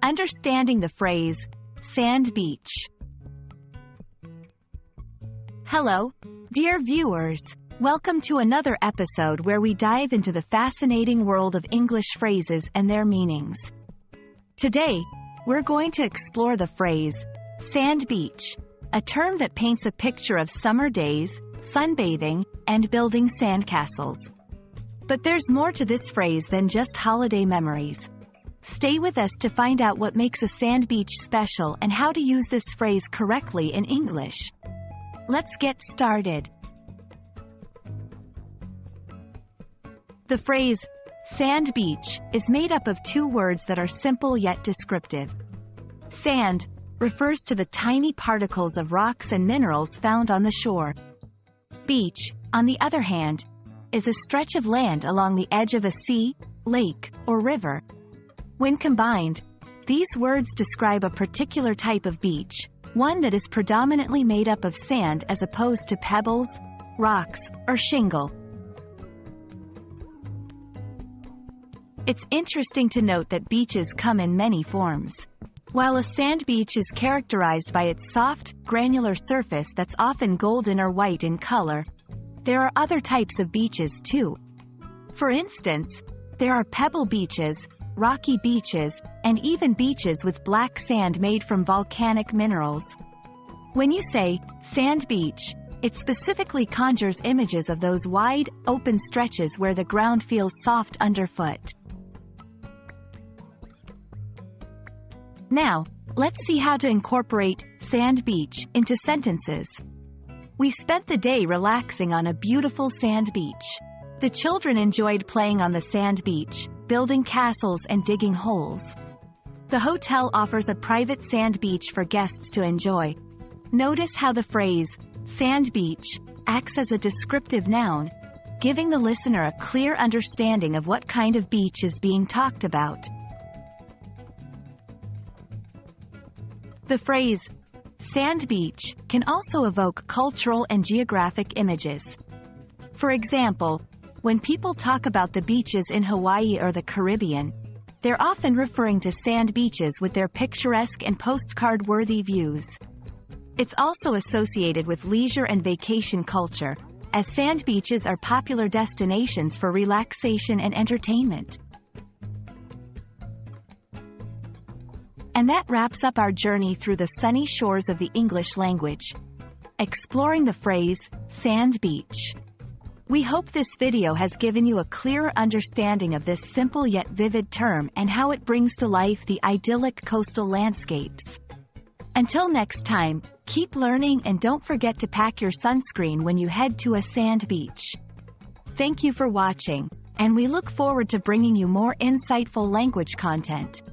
Understanding the phrase, sand beach. Hello, dear viewers. Welcome to another episode where we dive into the fascinating world of English phrases and their meanings. Today, we're going to explore the phrase, sand beach, a term that paints a picture of summer days, sunbathing, and building sandcastles. But there's more to this phrase than just holiday memories. Stay with us to find out what makes a sand beach special and how to use this phrase correctly in English. Let's get started. The phrase, sand beach, is made up of two words that are simple yet descriptive. Sand refers to the tiny particles of rocks and minerals found on the shore. Beach, on the other hand, is a stretch of land along the edge of a sea, lake, or river. When combined, these words describe a particular type of beach, one that is predominantly made up of sand as opposed to pebbles, rocks, or shingle. It's interesting to note that beaches come in many forms. While a sand beach is characterized by its soft, granular surface that's often golden or white in color, there are other types of beaches too. For instance, there are pebble beaches, rocky beaches, and even beaches with black sand made from volcanic minerals. When you say, sand beach, it specifically conjures images of those wide, open stretches where the ground feels soft underfoot. Now, let's see how to incorporate sand beach into sentences. We spent the day relaxing on a beautiful sand beach. The children enjoyed playing on the sand beach, building castles and digging holes. The hotel offers a private sand beach for guests to enjoy. Notice how the phrase, sand beach, acts as a descriptive noun, giving the listener a clear understanding of what kind of beach is being talked about. The phrase, sand beach, can also evoke cultural and geographic images. For example, when people talk about the beaches in Hawaii or the Caribbean, they're often referring to sand beaches with their picturesque and postcard-worthy views. It's also associated with leisure and vacation culture, as sand beaches are popular destinations for relaxation and entertainment. And that wraps up our journey through the sunny shores of the English language, exploring the phrase, sand beach. We hope this video has given you a clearer understanding of this simple yet vivid term and how it brings to life the idyllic coastal landscapes. Until next time, keep learning and don't forget to pack your sunscreen when you head to a sand beach. Thank you for watching, and we look forward to bringing you more insightful language content.